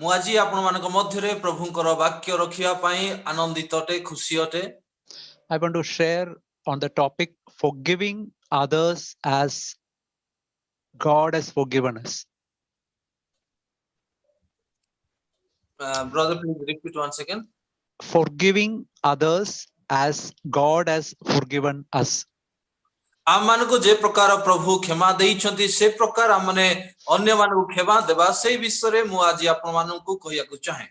ମୁଁ ଆଜି ଆପଣମାନଙ୍କ ମଧ୍ୟରେ ପ୍ରଭୁଙ୍କର ବାକ୍ୟ ରଖିବା ପାଇଁ ଆନନ୍ଦିତ ଅଟେ, ଖୁସି ଅଟେ। I want to share on the topic forgiving others as God has forgiven us. Brother, please repeat once again. Forgiving others as God has forgiven us. ଆମମାନଙ୍କୁ ଯେ ପ୍ରକାର ପ୍ରଭୁ କ୍ଷମା ଦେଇଛନ୍ତି ସେ ପ୍ରକାର ଆମମାନେ ଅନ୍ୟମାନଙ୍କୁ କ୍ଷମା ଦେବା ସେଇ ବିଷୟରେ ମୁଁ ଆଜି ଆପଣମାନଙ୍କୁ କହିବାକୁ ଚାହେଁ।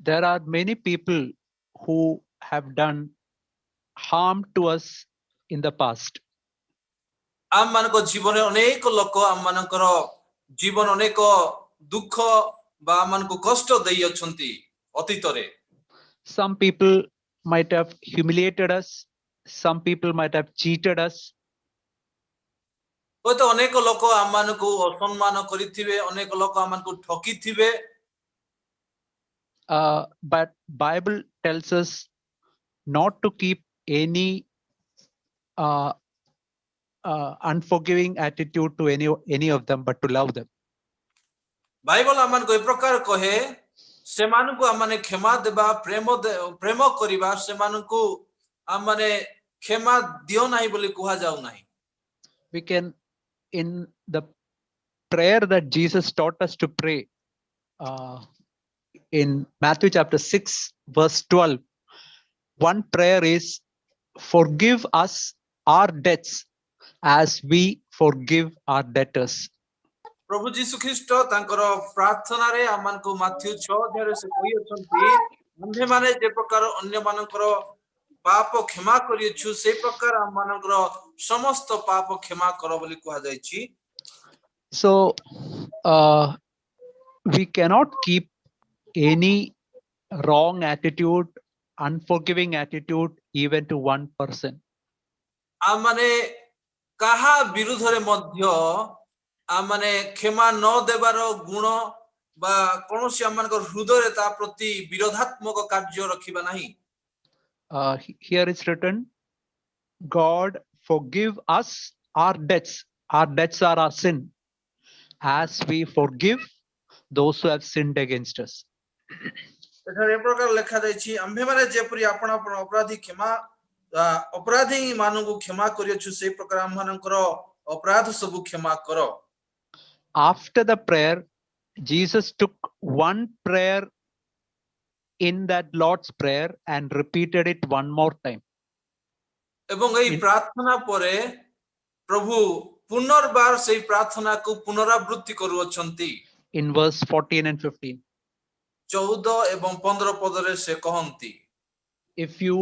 There are many people who have done harm to us in the past. ଆମମାନଙ୍କ ଜୀବନରେ ଅନେକ ଲୋକ ଆମମାନଙ୍କର ଜୀବନ ଅନେକ ଦୁଃଖ ବା ଆମମାନଙ୍କୁ କଷ୍ଟ ଦେଇଅଛନ୍ତି ଅତୀତରେ। Some people might have humiliated us. Some people might have cheated us. ହୁଏତ ଅନେକ ଲୋକ ଆମମାନଙ୍କୁ ଅସମ୍ମାନ କରିଥିବେ, ଅନେକ ଲୋକ ଆମମାନଙ୍କୁ ଠକିଥିବେ। But Bible tells us not to keep any unforgiving attitude to any of them, but to love them. Bible ଆମମାନଙ୍କୁ ଏ ପ୍ରକାର କହେ, ସେମାନଙ୍କୁ ଆମମାନେ କ୍ଷମା ଦେବା, ପ୍ରେମ କରିବା, ସେମାନଙ୍କୁ ଆମମାନେ କ୍ଷମା ଦିଅ ନାହିଁ ବୋଲି କୁହାଯାଉ ନାହିଁ। We can, in the prayer that Jesus taught us to pray, in Matthew chapter 6, verse 12, one prayer is, forgive us our debts as we forgive our debtors. ପ୍ରଭୁ ଯୀଶୁ ଖ୍ରୀଷ୍ଟ ତାଙ୍କର ପ୍ରାର୍ଥନାରେ ଆମମାନଙ୍କୁ ମାଥ୍ୟୁ 6 ଅଧ୍ୟାୟରେ ସେ କହିଅଛନ୍ତି, ଆମ୍ଭେମାନେ ଯେ ପ୍ରକାର ଅନ୍ୟମାନଙ୍କର ପାପ କ୍ଷମା କରିଅଛୁ ସେଇ ପ୍ରକାର ଆମମାନଙ୍କର ସମସ୍ତ ପାପ କ୍ଷମା କର ବୋଲି କୁହାଯାଇଛି। So we cannot keep any wrong attitude, unforgiving attitude even to one person. ଆମମାନେ କାହା ବିରୁଦ୍ଧରେ ମଧ୍ୟ ଆମମାନେ କ୍ଷମା ନ ଦେବାର ଗୁଣ ବା କୌଣସି ଆମମାନଙ୍କ ହୃଦୟରେ ତା ପ୍ରତି ବିରୋଧାତ୍ମକ କାର୍ଯ୍ୟ ରଖିବା ନାହିଁ। Here is written, God forgive us our debts. Our debts are our sin, as we forgive those who have sinned against us. ଏଠାରେ ଏ ପ୍ରକାର ଲେଖା ଯାଇଛି, ଆମ୍ଭେମାନେ ଯେପରି ଆପଣ ଅପରାଧୀ ମାନଙ୍କୁ କ୍ଷମା କରିଅଛୁ ସେଇ ପ୍ରକାର ଆମମାନଙ୍କର ଅପରାଧ ସବୁ କ୍ଷମା କର। After the prayer, Jesus took one prayer in that Lord's prayer and repeated it one more time. ଏବଂ ଏହି ପ୍ରାର୍ଥନା ପରେ ପ୍ରଭୁ ପୁନର୍ବାର ସେହି ପ୍ରାର୍ଥନାକୁ ପୁନରାବୃତ୍ତି କରୁଅଛନ୍ତି। In verse 14 and 15. 14 ଏବଂ 15 ପଦରେ ସେ କହନ୍ତି, if you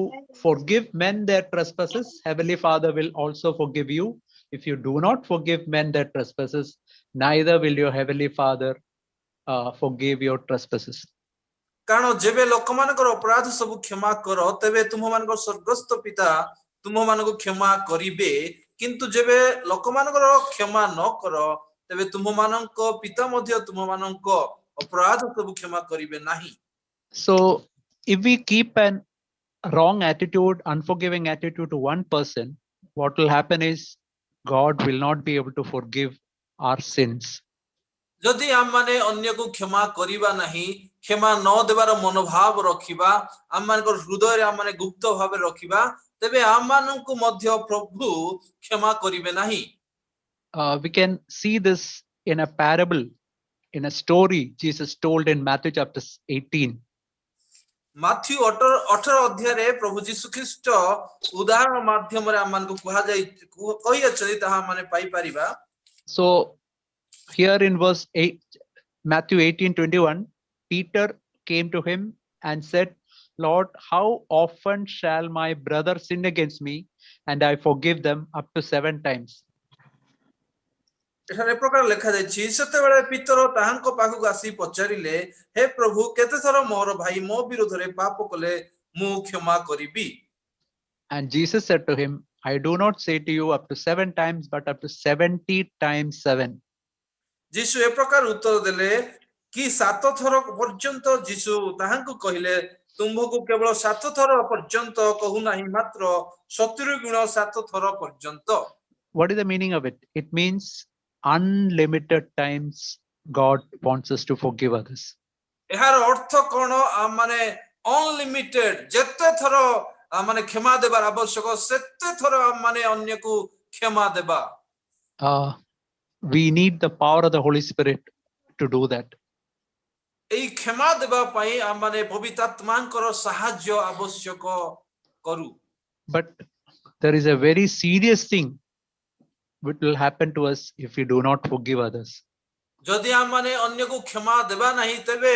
forgive men their trespasses, Heavenly Father will also forgive you. If you do not forgive men their trespasses, neither will your Heavenly Father forgive your trespasses. କାରଣ ଯେବେ ଲୋକମାନଙ୍କର ଅପରାଧ ସବୁ କ୍ଷମା କର, ତେବେ ତୁମମାନଙ୍କର ସ୍ୱର୍ଗସ୍ଥ ପିତା ତୁମମାନଙ୍କୁ କ୍ଷମା କରିବେ, କିନ୍ତୁ ଯେବେ ଲୋକମାନଙ୍କର କ୍ଷମା ନ କର, ତେବେ ତୁମମାନଙ୍କ ପିତା ମଧ୍ୟ ତୁମମାନଙ୍କ ଅପରାଧ ସବୁ କ୍ଷମା କରିବେ ନାହିଁ। So if we keep an wrong attitude, unforgiving attitude to one person, what will happen is God will not be able to forgive our sins. ଯଦି ଆମମାନେ ଅନ୍ୟକୁ କ୍ଷମା କରିବା ନାହିଁ, କ୍ଷମା ନ ଦେବାର ମନୋଭାବ ରଖିବା, ଆମମାନଙ୍କର ହୃଦୟରେ ଆମମାନେ ଗୁପ୍ତ ଭାବେ ରଖିବା, ତେବେ ଆମମାନଙ୍କୁ ମଧ୍ୟ ପ୍ରଭୁ କ୍ଷମା କରିବେ ନାହିଁ। We can see this in a parable, in a story Jesus told in Matthew chapter 18. Matthew 18 ଅଧ୍ୟାୟରେ ପ୍ରଭୁ ଯୀଶୁ ଖ୍ରୀଷ୍ଟ ଉଦାହରଣ ମାଧ୍ୟମରେ ଆମମାନଙ୍କୁ କହିଅଛନ୍ତି, ତାହା ଆମେ ପାଇପାରିବା। So here in verse 8, Matthew 18:21, Peter came to him and said, Lord, how often shall my brother sin against me and I forgive them up to 7 times? ଏଠାରେ ପ୍ରକାର ଲେଖା ଯାଇଛି, ସେତେବେଳେ ପିତର ତାହାଙ୍କ ପାଖକୁ ଆସି ପଚାରିଲେ, ହେ ପ୍ରଭୁ, କେତେ ଥର ମୋର ଭାଇ ମୋ ବିରୋଧରେ ପାପ କଲେ ମୁଁ କ୍ଷମା କରିବି? And Jesus said to him, I do not say to you up to 7 times, but up to 70 times 7. ଯୀଶୁ ଏ ପ୍ରକାର ଉତ୍ତର ଦେଲେ କି 7 ଥର ପର୍ଯ୍ୟନ୍ତ ଯୀଶୁ ତାହାଙ୍କୁ କହିଲେ, ତୁମ୍ଭକୁ କେବଳ 7 ଥର ପର୍ଯ୍ୟନ୍ତ କହୁନାହିଁ, ମାତ୍ର 70 ଗୁଣ 7 ଥର ପର୍ଯ୍ୟନ୍ତ। What is the meaning of it? It means unlimited times God wants us to forgive others. ଏହାର ଅର୍ଥ କ'ଣ ମାନେ ଅନଲିମିଟେଡ ଯେତେ ଥର ମାନେ କ୍ଷମା ଦେବାର ଆବଶ୍ୟକ ସେତେ ଥର ମାନେ ଅନ୍ୟକୁ କ୍ଷମା ଦେବା We need the power of the Holy Spirit to do that. ଏଇ କ୍ଷମା ଦେବା ପାଇଁ ମାନେ ପବିତ୍ର ଆତ୍ମାଙ୍କର ସାହାଯ୍ୟ ଆବଶ୍ୟକ କରୁ But there is a very serious thing which will happen to us if we do not forgive others. ଯଦି ଆମମାନେ ଅନ୍ୟକୁ କ୍ଷମା ଦେବା ନାହିଁ ତେବେ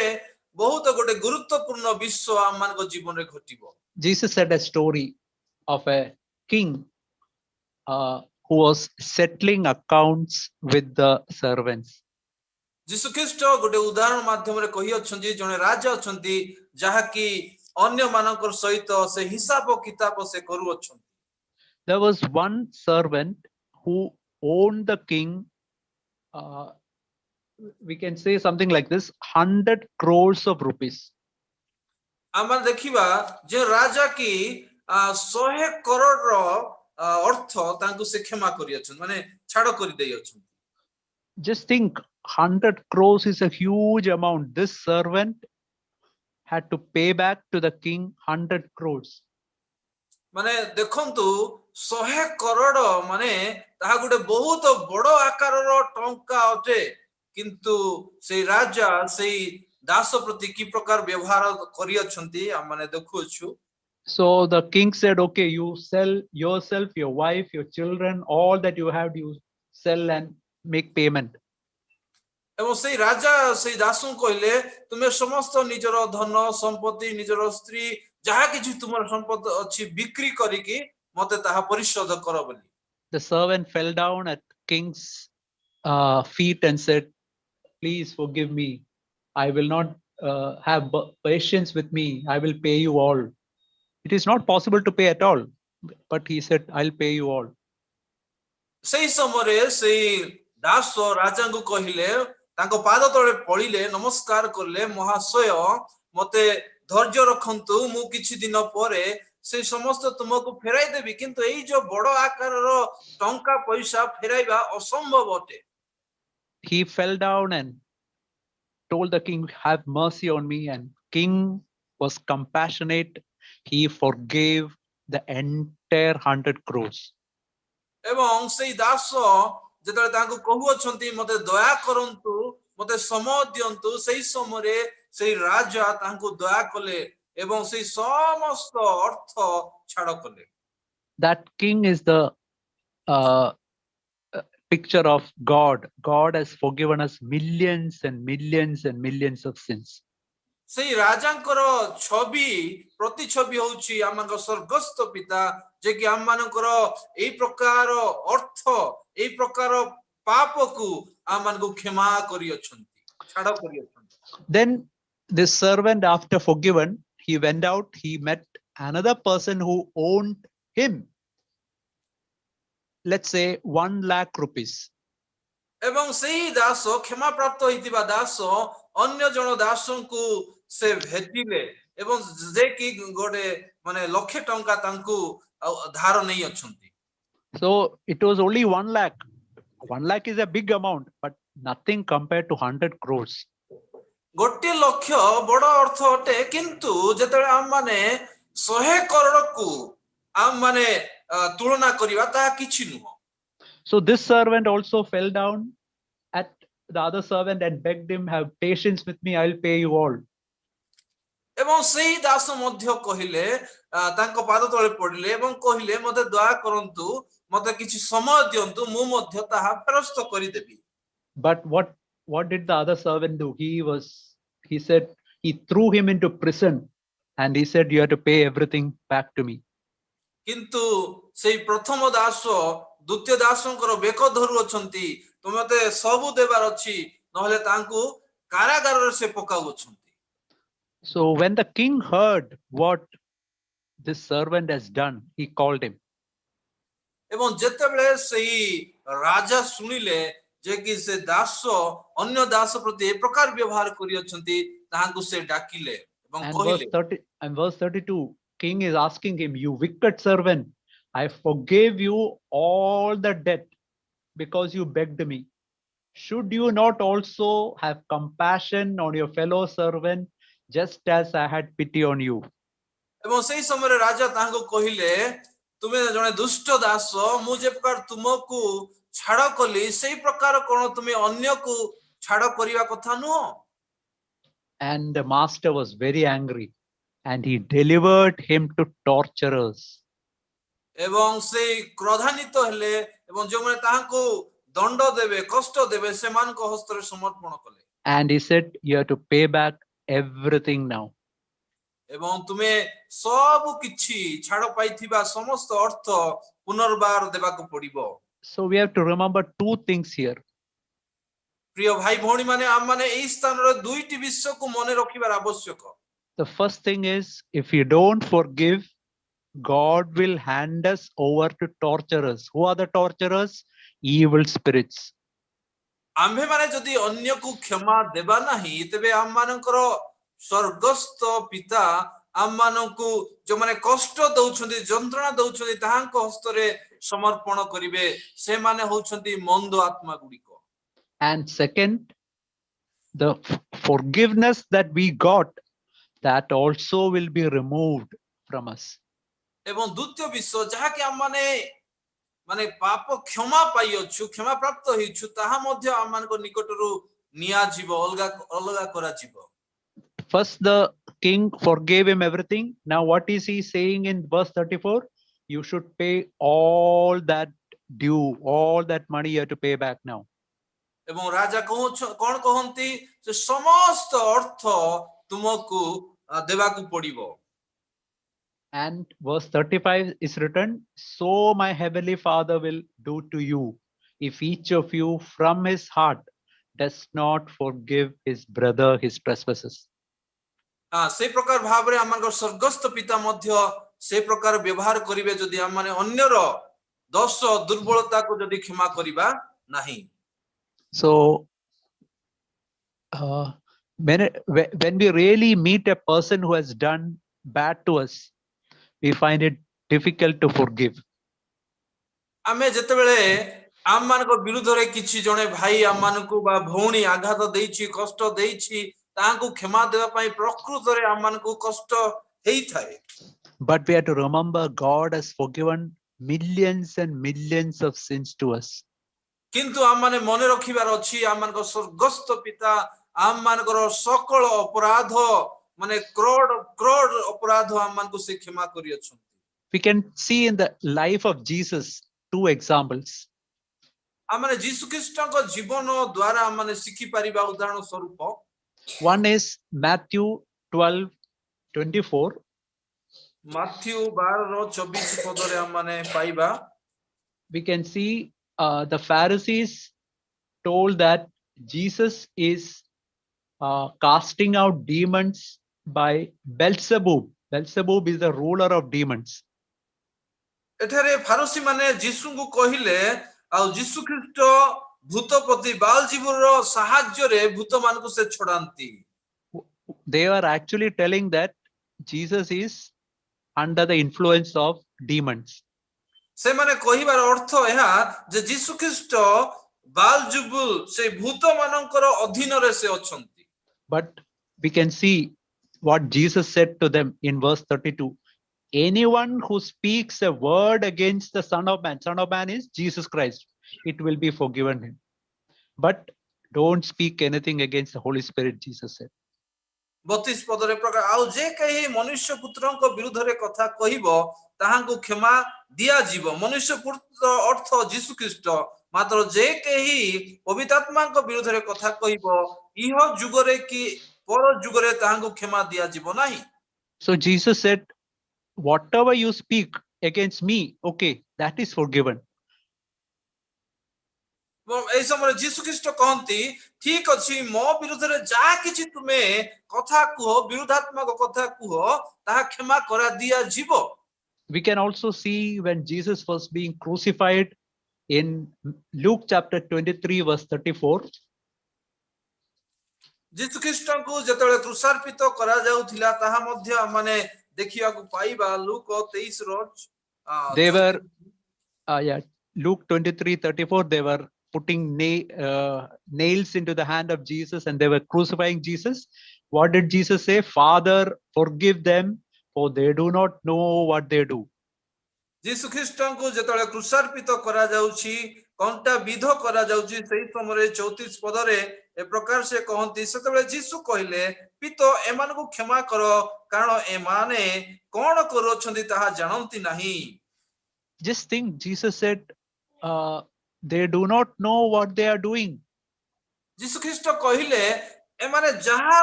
ବହୁତ ଗୋଟେ ଗୁରୁତ୍ୱପୂର୍ଣ୍ଣ ବିଷୟ ଆମମାନଙ୍କ ଜୀବନରେ ଘଟିବ Jesus said a story of a king who was settling accounts with the servants. ଯୀଶୁଖ୍ରୀଷ୍ଟ ଗୋଟେ ଉଦାହରଣ ମାଧ୍ୟମରେ କହି ଅଛନ୍ତି ଜଣେ ରାଜା ଅଛନ୍ତି ଯାହାକି ଅନ୍ୟମାନଙ୍କର ସହିତ ସେ ହିସାବ କିତାବ ସେ କରୁଅଛନ୍ତି There was one servant who owned the king, we can say something like this, 100 crores of rupees. ଆମେ ଦେଖିବା ଯେ ରାଜା କି 100 କରୋଡ଼ର ଅର୍ଥ ତାଙ୍କୁ ସେ କ୍ଷମା କରିଅଛନ୍ତି ମାନେ ଛାଡ଼ କରିଦେଇ ଅଛନ୍ତି Just think, 100 crores is a huge amount. This servant had to pay back to the king 100 crores. ମାନେ ଦେଖନ୍ତୁ 100 କରୋଡ଼ ମାନେ ତାହା ଗୋଟେ ବହୁତ ବଡ଼ ଆକାରର ଟଙ୍କା ଅଟେ କିନ୍ତୁ ସେଇ ରାଜା ସେଇ ଦାସ ପ୍ରତି କି ପ୍ରକାର ବ୍ୟବହାର କରିଅଛନ୍ତି ଆମେ ଦେଖୁଛୁ So the king said, okay, you sell yourself, your wife, your children, all that you have, you sell and make payment. ଏବଂ ସେଇ ରାଜା ସେଇ ଦାସଙ୍କୁ କହିଲେ ତୁମେ ସମସ୍ତ ନିଜର ଧନ ସମ୍ପତ୍ତି ନିଜର ସ୍ତ୍ରୀ ଯାହା କିଛି ତୁମର ସମ୍ପତ୍ତି ଅଛି ବିକ୍ରି କରିକି ମତେ ତାହା ପରିଶୋଧ କର ବୋଲି The servant fell down at king's feet and said, please forgive me. I will not have patience with me. I will pay you all. It is not possible to pay at all, but he said, I'll pay you all. ସେଇ ସମୟରେ ସେଇ ଦାସ ରାଜାଙ୍କୁ କହିଲେ ତାଙ୍କ ପାଦ ତଳେ ପଡ଼ିଲେ ନମସ୍କାର କଲେ ମହାଶୟ ମତେ ଧୈର୍ଯ୍ୟ ରଖନ୍ତୁ ମୁଁ କିଛି ଦିନ ପରେ ସେ ସମସ୍ତ ତୁମକୁ ଫେରାଇ ଦେବି କିନ୍ତୁ ଏଇ ଯୋ ବଡ଼ ଆକାରର ଟଙ୍କା ପଇସା ଫେରାଇବା ଅସମ୍ଭବ ଅଟେ He fell down and told the king, have mercy on me, and king was compassionate. He forgave the entire 100 crores. ଏବଂ ସେଇ ଦାସ ଯେତେବେଳେ ତାଙ୍କୁ କହୁଅଛନ୍ତି ମତେ ଦୟା କରନ୍ତୁ ମତେ ସମୟ ଦିଅନ୍ତୁ ସେଇ ସମୟରେ ସେଇ ରାଜା ତାଙ୍କୁ ଦୟା କଲେ ଏବଂ ସେଇ ସମସ୍ତ ଅର୍ଥ ଛାଡ଼ କଲେ That king is the picture of God. God has forgiven us millions and millions and millions of sins. ସେଇ ରାଜାଙ୍କର ଛବି ପ୍ରତିଛବି ହେଉଛି ଆମଙ୍କ ସ୍ୱର୍ଗସ୍ଥ ପିତା ଯେ କି ଆମମାନଙ୍କର ଏଇ ପ୍ରକାର ଅର୍ଥ ଏଇ ପ୍ରକାର ପାପକୁ ଆମମାନଙ୍କୁ କ୍ଷମା କରିଅଛନ୍ତି ଛାଡ଼ କରିଅଛନ୍ତି Then this servant, after forgiven, he went out, he met another person who owned him, let's say 1 lakh rupees. ଏବଂ ସେଇ ଦାସ କ୍ଷମା ପ୍ରାପ୍ତ ହୋଇଥିବା ଦାସ ଅନ୍ୟ ଜଣ ଦାସଙ୍କୁ ସେ ଭେଟିଲେ ଏବଂ ଯେ କି ଗୋଟେ ମାନେ ଲକ୍ଷେ ଟଙ୍କା ତାଙ୍କୁ ଧାର ନେଇ ଅଛନ୍ତି So it was only 1 lakh. 1 lakh is a big amount, but nothing compared to 100 crores. ଗୋଟିଏ ଲକ୍ଷ ବଡ଼ ଅର୍ଥ ଅଟେ କିନ୍ତୁ ଯେତେବେଳେ ଆମମାନେ 100 କରୋଡ଼କୁ ଆମମାନେ ତୁଳନା କରିବା ତାହା କିଛି ନୁହଁ So this servant also fell down at the other servant and begged him, have patience with me, I'll pay you all. ଏବଂ ସେଇ ଦାସ ମଧ୍ୟ କହିଲେ ତାଙ୍କ ପାଦ ତଳେ ପଡ଼ିଲେ ଏବଂ କହିଲେ ମତେ ଦୟା କରନ୍ତୁ ମତେ କିଛି ସମୟ ଦିଅନ୍ତୁ ମୁଁ ମଧ୍ୟ ତାହା ଫେରସ୍ତ କରିଦେବି But what did the other servant do? He said he threw him into prison and he said, you have to pay everything back to me. କିନ୍ତୁ ସେଇ ପ୍ରଥମ ଦାସ ଦ୍ୱିତୀୟ ଦାସଙ୍କର ବେକ ଧରୁଅଛନ୍ତି ତୁମେ ମତେ ସବୁ ଦେବାର ଅଛି ନହେଲେ ତାଙ୍କୁ କାରାଗାରରେ ସେ ପକାଉଅଛନ୍ତି So when the king heard what this servant has done, he called him. ଏବଂ ଯେତେବେଳେ ସେଇ ରାଜା ଶୁଣିଲେ ଯେ କି ସେ ଦାସ ଅନ୍ୟ ଦାସ ପ୍ରତି ଏ ପ୍ରକାର ବ୍ୟବହାର କରିଅଛନ୍ତି ତାହାଙ୍କୁ ସେ ଡାକିଲେ ଏବଂ କହିଲେ And verse 32, king is asking him, you wicked servant, I forgave you all the debt because you begged me. should you not also have compassion on your fellow servant, just as I had pity on you? ଏବଂ ସେଇ ସମୟରେ ରାଜା ତାହାଙ୍କୁ କହିଲେ ତୁମେ ଜଣେ ଦୁଷ୍ଟ ଦାସ ମୁଁ ଯେ ପ୍ରକାର ତୁମକୁ ଛାଡ଼ କଲି ସେଇ ପ୍ରକାର କଣ ତୁମେ ଅନ୍ୟକୁ ଛାଡ଼ କରିବା କଥା ନୁହଁ? And the master was very angry, and he delivered him to torturers. ଏବଂ ସେଇ କ୍ରୋଧାନ୍ୱିତ ହେଲେ ଏବଂ ଯେଉଁମାନେ ତାହାଙ୍କୁ ଦଣ୍ଡ ଦେବେ କଷ୍ଟ ଦେବେ ସେମାନଙ୍କ ହସ୍ତରେ ସମର୍ପଣ କଲେ। And he said, you have to pay back everything now. ଏବଂ ତୁମେ ସବୁ କିଛି ଛାଡ଼ ପାଇଥିବା ସମସ୍ତ ଅର୍ଥ ପୁନର୍ବାର ଦେବାକୁ ପଡ଼ିବ। So we have to remember two things here. ପ୍ରିୟ ଭାଇ ଭଉଣୀ ମାନେ ଆମମାନେ ଏହି ସ୍ଥାନରେ ଦୁଇଟି ବିଷୟକୁ ମନେ ରଖିବାର ଆବଶ୍ୟକ। The first thing is, if you don't forgive, God will hand us over to torturers. Who are the torturers? Evil spirits. ଆମ୍ଭେମାନେ ଯଦି ଅନ୍ୟକୁ କ୍ଷମା ଦେବା ନାହିଁ ତେବେ ଆମମାନଙ୍କର ସ୍ୱର୍ଗସ୍ଥ ପିତା ଆମମାନଙ୍କୁ ଯେଉଁମାନେ କଷ୍ଟ ଦଉଛନ୍ତି ଯନ୍ତ୍ରଣା ଦଉଛନ୍ତି ତାହାଙ୍କ ହସ୍ତରେ ସମର୍ପଣ କରିବେ। ସେମାନେ ହଉଛନ୍ତି ମନ୍ଦ ଆତ୍ମା ଗୁଡ଼ିକ। And second, the forgiveness that we got, that also will be removed from us. ଏବଂ ଦ୍ୱିତୀୟ ବିଷୟ ଯାହାକି ଆମମାନେ ମାନେ ପାପ କ୍ଷମା ପାଇଅଛୁ କ୍ଷମା ପ୍ରାପ୍ତ ହେଇଛୁ ତାହା ମଧ୍ୟ ଆମମାନଙ୍କ ନିକଟରୁ ନିଆଯିବ ଅଲଗା କରାଯିବ। First, the king forgave him everything. Now, what is he saying in verse 34? You should pay all that due, all that money you have to pay back now. ଏବଂ ରାଜା କଣ କହନ୍ତି ଯେ ସମସ୍ତ ଅର୍ଥ ତୁମକୁ ଦେବାକୁ ପଡ଼ିବ। And verse 35 is written, so my heavenly Father will do to you, if each of you from his heart does not forgive his brother his trespasses. ସେ ପ୍ରକାର ଭାବରେ ଆମଙ୍କର ସ୍ୱର୍ଗସ୍ଥ ପିତା ମଧ୍ୟ ସେ ପ୍ରକାର ବ୍ୟବହାର କରିବେ ଯଦି ଆମମାନେ ଅନ୍ୟର ଦୋଷ ଦୁର୍ବଳତାକୁ ଯଦି କ୍ଷମା କରିବା ନାହିଁ। So when we really meet a person who has done bad to us, we find it difficult to forgive. ଆମେ ଯେତେବେଳେ ଆମମାନଙ୍କ ବିରୁଦ୍ଧରେ କିଛି ଜଣେ ଭାଇ ଆମମାନଙ୍କୁ ବା ଭଉଣୀ ଆଘାତ ଦେଇଛି କଷ୍ଟ ଦେଇଛି ତାହାଙ୍କୁ କ୍ଷମା ଦେବା ପାଇଁ ପ୍ରକୃତରେ ଆମମାନଙ୍କୁ କଷ୍ଟ ହେଇଥାଏ। But we have to remember God has forgiven millions and millions of sins to us. କିନ୍ତୁ ଆମମାନେ ମନେ ରଖିବାର ଅଛି ଆମମାନଙ୍କ ସ୍ୱର୍ଗସ୍ଥ ପିତା ଆମମାନଙ୍କର ସକଳ ଅପରାଧ ମାନେ କ୍ରୋଡ଼ ଅପରାଧ ଆମମାନଙ୍କୁ ସେ କ୍ଷମା କରିଅଛନ୍ତି। We can see in the life of Jesus two examples. ଆମମାନେ ଯୀଶୁ ଖ୍ରୀଷ୍ଟଙ୍କ ଜୀବନ ଦ୍ୱାରା ଆମମାନେ ଶିଖି ପାରିବା ଉଦାହରଣ ସ୍ୱରୂପ। One is Matthew 12:24. ମାଥ୍ୟୁ 12:24 ପଦରେ ଆମମାନେ ପାଇବା। We can see the Pharisees told that Jesus is casting out demons by Beelzebub. Beelzebub is the ruler of demons. ଏଠାରେ ଫାରସୀ ମାନେ ଯୀଶୁଙ୍କୁ କହିଲେ ଆଉ ଯୀଶୁ ଖ୍ରୀଷ୍ଟ ଭୂତପତି ବାଲଜିବୁର ସାହାଯ୍ୟରେ ଭୂତମାନଙ୍କୁ ସେ ଛଡ଼ାନ୍ତି। They are actually telling that Jesus is under the influence of demons. ସେମାନେ କହିବାର ଅର୍ଥ ଏହା ଯେ ଯୀଶୁ ଖ୍ରୀଷ୍ଟ ବାଲଜିବୁଲ ସେ ଭୂତମାନଙ୍କର ଅଧୀନରେ ସେ ଅଛନ୍ତି। But we can see what Jesus said to them in verse 32. Anyone who speaks a word against the Son of Man is Jesus Christ, it will be forgiven him. But don't speak anything against the Holy Spirit, Jesus said. 32 ପଦରେ ପ୍ରକାର ଆଉ ଯେ କେହି ମନୁଷ୍ୟ ପୁତ୍ରଙ୍କ ବିରୁଦ୍ଧରେ କଥା କହିବ ତାହାଙ୍କୁ କ୍ଷମା ଦିଆଯିବ। ମନୁଷ୍ୟ ପୁତ୍ର ଅର୍ଥ ଯୀଶୁ ଖ୍ରୀଷ୍ଟ ମାତ୍ର ଯେ କେହି ପବିତ୍ର ଆତ୍ମାଙ୍କ ବିରୁଦ୍ଧରେ କଥା କହିବ ଇହ ଯୁଗରେ କି ପର ଯୁଗରେ ତାହାଙ୍କୁ କ୍ଷମା ଦିଆଯିବ ନାହିଁ। So Jesus said, whatever you speak against me, okay, that is forgiven. ଏହି ସମୟରେ ଯୀଶୁ ଖ୍ରୀଷ୍ଟ କହନ୍ତି ଠିକ ଅଛି ମୋ ବିରୁଦ୍ଧରେ ଯାହା କିଛି ତୁମେ କଥା କୁହ ବିରୁଦ୍ଧାତ୍ମକ କଥା କୁହ ତାହା କ୍ଷମା କରା ଦିଆଯିବ। We can also see when Jesus was being crucified in Luke chapter 23 verse 34. ଯୀଶୁ ଖ୍ରୀଷ୍ଟଙ୍କୁ ଯେତେବେଳେ କ୍ରୁଶାର୍ପିତ କରାଯାଉଥିଲା ତାହା ମଧ୍ୟ ଆମେ ଦେଖିବାକୁ ପାଇବା ଲୁକ 23 ର They were Luke 23:34, they were putting nails into the hand of Jesus and they were crucifying Jesus, what did Jesus say? Father, forgive them, for they do not know what they do. ଯୀଶୁ ଖ୍ରୀଷ୍ଟଙ୍କୁ ଯେତେବେଳେ କ୍ରୁଶାର୍ପିତ କରାଯାଉଛି, କଣ୍ଟା ବିଧ କରାଯାଉଛି, ସେହି ସମୟରେ 34 ପଦରେ ଏ ପ୍ରକାର ସେ କହନ୍ତି, ସେତେବେଳେ ଯୀଶୁ କହିଲେ, ପିତ ଏମାନଙ୍କୁ କ୍ଷମା କର, କାରଣ ଏମାନେ କଣ କରୁଅଛନ୍ତି ତାହା ଜାଣନ୍ତି ନାହିଁ। Just think, Jesus said, they do not know what they are doing. ଯୀଶୁ ଖ୍ରୀଷ୍ଟ କହିଲେ, ଏମାନେ ଯାହା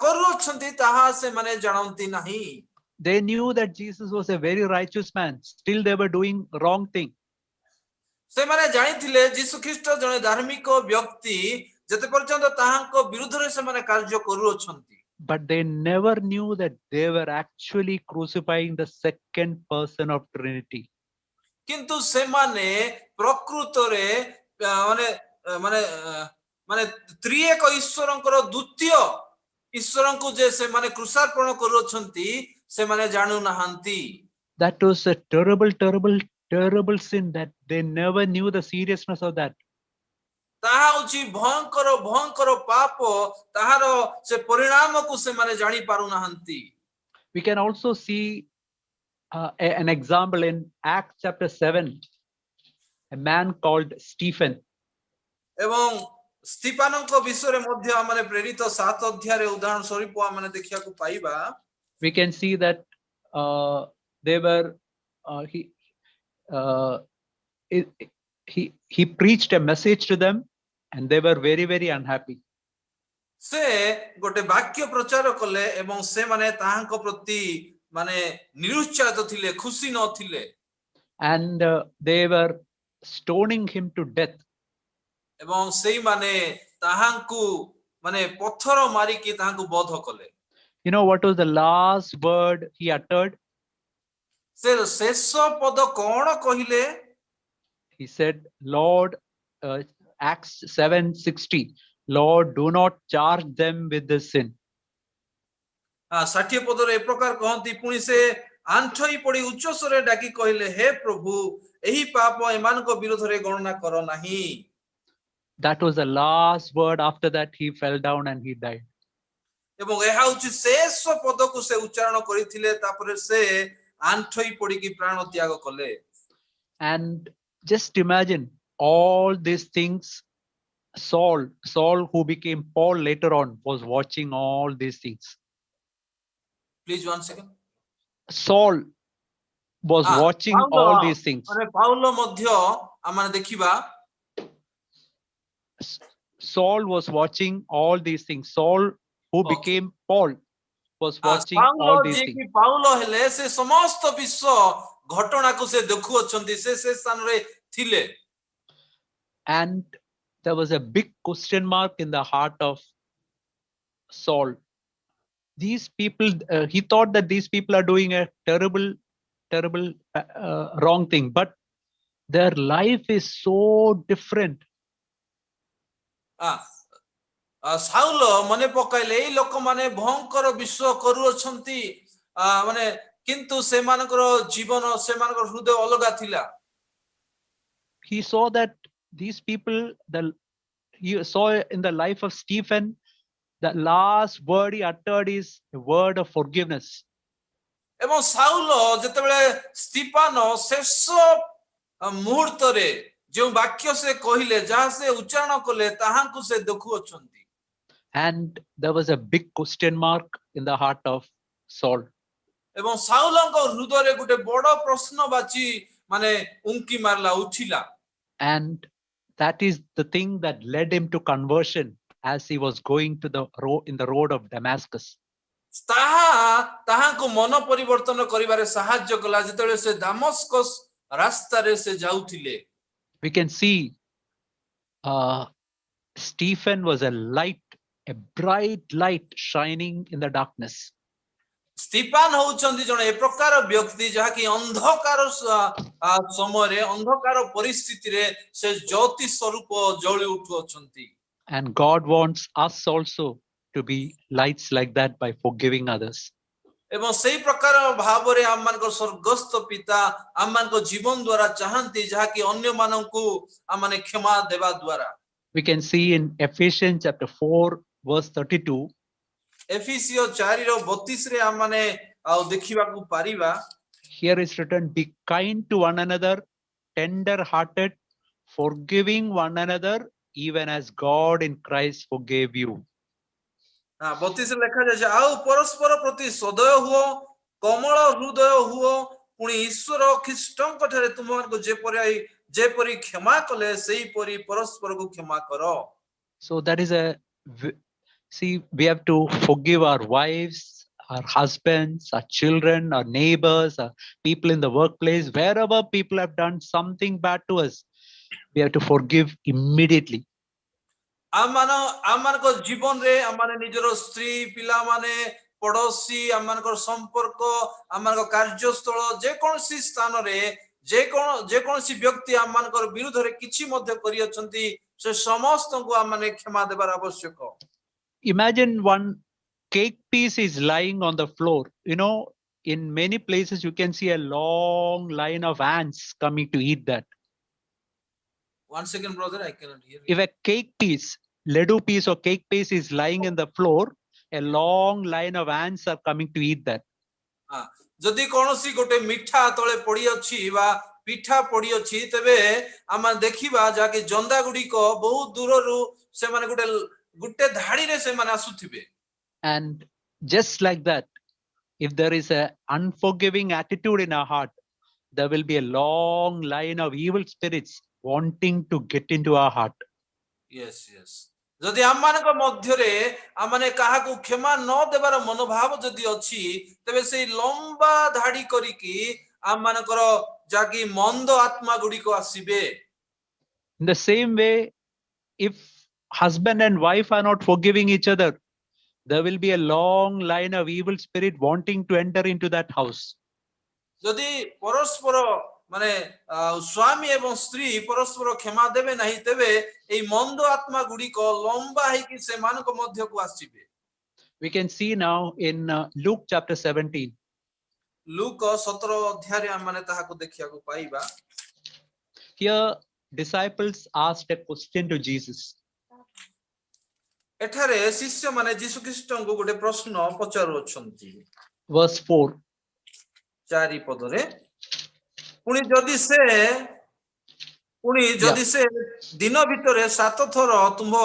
କରୁଅଛନ୍ତି ତାହା ସେମାନେ ଜାଣନ୍ତି ନାହିଁ। They knew that Jesus was a very righteous man. Still they were doing wrong thing. ସେମାନେ ଜାଣିଥିଲେ ଯୀଶୁ ଖ୍ରୀଷ୍ଟ ଜଣେ ଧାର୍ମିକ ବ୍ୟକ୍ତି, ଯେତେ ପର୍ଯ୍ୟନ୍ତ ତାହାଙ୍କ ବିରୁଦ୍ଧରେ ସେମାନେ କାର୍ଯ୍ୟ କରୁଅଛନ୍ତି। But they never knew that they were actually crucifying the second person of Trinity. କିନ୍ତୁ ସେମାନେ ପ୍ରକୃତରେ ମାନେ ମାନେ ମାନେ ତ୍ରିଏକ ଈଶ୍ୱରଙ୍କର ଦ୍ୱିତୀୟ ଈଶ୍ୱରଙ୍କୁ ଯେ ସେମାନେ କୃଷାର୍ପଣ କରୁଅଛନ୍ତି, ସେମାନେ ଜାଣୁନାହାନ୍ତି। That was a terrible sin that they never knew the seriousness of that. ତାହା ହେଉଛି ଭୟଙ୍କର ପାପ, ତାହାର ସେ ପରିଣାମକୁ ସେମାନେ ଜାଣି ପାରୁନାହାନ୍ତି। We can also see an example in Acts chapter 7, a man called Stephen. ଏବଂ ସ୍ତିଫାନଙ୍କ ବିଷୟରେ ମଧ୍ୟ ଆମେ ପ୍ରେରିତ 7 ଅଧ୍ୟାୟରେ ଉଦାହରଣ ସ୍ୱରୂପ ଆମେ ଦେଖିବାକୁ ପାଇବା। We can see that they were he preached a message to them and they were very unhappy. ସେ ଗୋଟେ ବାକ୍ୟ ପ୍ରଚାର କଲେ ଏବଂ ସେମାନେ ତାହାଙ୍କ ପ୍ରତି ମାନେ ନିରୁତ୍ସାହିତ ଥିଲେ, ଖୁସି ନଥିଲେ। And they were stoning him to death. ଏବଂ ସେଇମାନେ ତାହାଙ୍କୁ ମାନେ ପଥର ମାରିକି ତାହାଙ୍କୁ ବଧ କଲେ। You know what was the last word he uttered? ସେ ଶେଷ ପଦ କଣ କହିଲେ? He said, Lord, Acts 7:60, Lord, do not charge them with this sin. 60 ପଦରେ ଏ ପ୍ରକାର କହନ୍ତି, ପୁଣି ସେ ଆଣ୍ଠୋଇ ପଡ଼ି ଉଚ୍ଚ ସ୍ୱରରେ ଡାକି କହିଲେ, ହେ ପ୍ରଭୁ, ଏହି ପାପ ଏମାନଙ୍କ ବିରୋଧରେ ଗଣନା କର ନାହିଁ। That was the last word. After that, he fell down and he died. ଏବଂ ଏହା ହେଉଛି ଶେଷ ପଦକୁ ସେ ଉଚ୍ଚାରଣ କରିଥିଲେ, ତାପରେ ସେ ଆଣ୍ଠୋଇ ପଡ଼ିକି ପ୍ରାଣ ତ୍ୟାଗ କଲେ। And just imagine all these things. Saul, who became Paul later on, was watching all these things. Please 1 second. Saul was watching all these things. Paul ମଧ୍ୟ ଆମେ ଦେଖିବା, Saul was watching all these things. Saul, who became Paul, was watching all these things. Paul ହେଲେ ସେ ସମସ୍ତ ବିଶ୍ୱ ଘଟଣାକୁ ସେ ଦେଖୁଅଛନ୍ତି, ସେ ସ୍ଥାନରେ ଥିଲେ। And there was a big question mark in the heart of Saul. These people, he thought that these people are doing a terrible wrong thing, but their life is so different. Saul ମନେ ପକାଇଲେ, ଏଇ ଲୋକମାନେ ଭୟଙ୍କର ବିଶ୍ୱାସ କରୁଅଛନ୍ତି, ମାନେ କିନ୍ତୁ ସେମାନଙ୍କର ଜୀବନ, ସେମାନଙ୍କର ହୃଦୟ ଅଲଗା ଥିଲା। He saw that these people, he saw in the life of Stephen, the last word he uttered is a word of forgiveness. ଏବଂ ସାଉଲ ଯେତେବେଳେ ସ୍ତିଫାନ ଶେଷ ମୁହୂର୍ତ୍ତରେ ଯେଉଁ ବାକ୍ୟ ସେ କହିଲେ, ଯାହା ସେ ଉଚ୍ଚାରଣ କଲେ, ତାହାଙ୍କୁ ସେ ଦେଖୁଅଛନ୍ତି। And there was a big question mark in the heart of Saul. ଏବଂ ସାଉଲଙ୍କ ହୃଦୟରେ ଗୋଟେ ବଡ଼ ପ୍ରଶ୍ନବାଚୀ ମାନେ ଉଙ୍କି ମାରିଲା, ଉଠିଲା। And that is the thing that led him to conversion as he was going to the road of Damascus. ତାହାଙ୍କୁ ମନ ପରିବର୍ତ୍ତନ କରିବାରେ ସାହାଯ୍ୟ କଲା, ଯେତେବେଳେ ସେ ଦାମସ୍କସ୍ ରାସ୍ତାରେ ସେ ଯାଉଥିଲେ। We can see Stephen was a light, a bright light shining in the darkness. ସ୍ତିଫାନ ହଉଛନ୍ତି ଜଣେ ଏ ପ୍ରକାର ବ୍ୟକ୍ତି, ଯାହାକି ଅନ୍ଧକାର ସମୟରେ, ଅନ୍ଧକାର ପରିସ୍ଥିତିରେ ସେ ଜ୍ୟୋତି ସ୍ୱରୂପ ଜଳି ଉଠୁଅଛନ୍ତି। And God wants us also to be lights like that by forgiving others. ଏବଂ ସେଇ ପ୍ରକାର ଭାବରେ ଆମମାନଙ୍କ ସ୍ୱର୍ଗସ୍ଥ ପିତା ଆମମାନଙ୍କ ଜୀବନ ଦ୍ୱାରା ଚାହାନ୍ତି ଯାହାକି ଅନ୍ୟମାନଙ୍କୁ ଆମମାନେ କ୍ଷମା ଦେବା ଦ୍ୱାରା। We can see in Ephesians chapter 4, verse 32, ଏଫିସିଓ 4:32 ରେ ଆମମାନେ ଆଉ ଦେଖିବାକୁ ପାରିବା। here is written, be kind to one another, tender hearted, forgiving one another, even as God in Christ forgave you. 32 ରେ ଲେଖାଯାଇଛି ଆଉ ପରସ୍ପର ପ୍ରତି ସଦୟ ହୁଅ, କୋମଳ ହୃଦୟ ହୁଅ, ପୁଣି ଈଶ୍ୱର ଖ୍ରୀଷ୍ଟଙ୍କ ଠାରେ ତୁମମାନଙ୍କୁ ଯେପରି କ୍ଷମା କଲେ ସେହିପରି ପରସ୍ପରକୁ କ୍ଷମା କର। So that is see, we have to forgive our wives, our husbands, our children, our neighbors, our people in the workplace, wherever people have done something bad to us, we have to forgive immediately. ଆମମାନଙ୍କ ଜୀବନରେ ଆମମାନେ ନିଜର ସ୍ତ୍ରୀ ପିଲାମାନେ ପଡୋଶୀ ଆମମାନଙ୍କର ସମ୍ପର୍କ ଆମମାନଙ୍କ କାର୍ଯ୍ୟସ୍ଥଳ ଯେକୌଣସି ସ୍ଥାନରେ ଯେକୌଣସି ବ୍ୟକ୍ତି ଆମମାନଙ୍କର ବିରୁଦ୍ଧରେ କିଛି ମଧ୍ୟ କରିଅଛନ୍ତି ସେ ସମସ୍ତଙ୍କୁ ଆମମାନେ କ୍ଷମା ଦେବାର ଆବଶ୍ୟକ। Imagine one cake piece is lying on the floor. You know, in many places you can see a long line of ants coming to eat that. One second, brother, I cannot hear you. If a cake piece, ledu piece or cake piece is lying in the floor, a long line of ants are coming to eat that. ଯଦି କୌଣସି ଗୋଟେ ମିଠା ତଳେ ପଡି ଅଛି ବା ପିଠା ପଡି ଅଛି ତେବେ ଆମେ ଦେଖିବା ଯାକି ଜନ୍ଦା ଗୁଡିକ ବହୁତ ଦୂରରୁ ସେମାନେ ଗୋଟେ ଧାଡିରେ ସେମାନେ ଆସୁଥିବେ। And just like that, if there is a unforgiving attitude in our heart, there will be a long line of evil spirits wanting to get into our heart. Yes, yes. ଯଦି ଆମମାନଙ୍କ ମଧ୍ୟରେ ଆମମାନେ କାହାକୁ କ୍ଷମା ନ ଦେବାର ମନୋଭାବ ଯଦି ଅଛି ତେବେ ସେଇ ଲମ୍ବା ଧାଡି କରିକି ଆମମାନଙ୍କର ଯାକି ମନ୍ଦ ଆତ୍ମା ଗୁଡିକ ଆସିବେ। In the same way, if husband and wife are not forgiving each other, there will be a long line of evil spirit wanting to enter into that house. ଯଦି ପରସ୍ପର ମାନେ ସ୍ୱାମୀ ଏବଂ ସ୍ତ୍ରୀ ପରସ୍ପର କ୍ଷମା ଦେବେ ନାହିଁ ତେବେ ଏଇ ମନ୍ଦ ଆତ୍ମା ଗୁଡିକ ଲମ୍ବା ହେଇକି ସେମାନଙ୍କ ମଧ୍ୟକୁ ଆସିବେ। We can see now in Luke chapter 17. ଲୁକ 17 ଅଧ୍ୟାୟରେ ଆମମାନେ ତାହାକୁ ଦେଖିବାକୁ ପାଇବା। Here, disciples asked a question to Jesus. ଏଠାରେ ଶିଷ୍ୟମାନେ ଯୀଶୁ ଖ୍ରୀଷ୍ଟଙ୍କୁ ଗୋଟେ ପ୍ରଶ୍ନ ପଚାରୁଅଛନ୍ତି। Verse 4. 4 ପଦରେ ପୁଣି ଯଦି ସେ ଦିନ ଭିତରେ 7 ଥର ତୁମ୍ଭ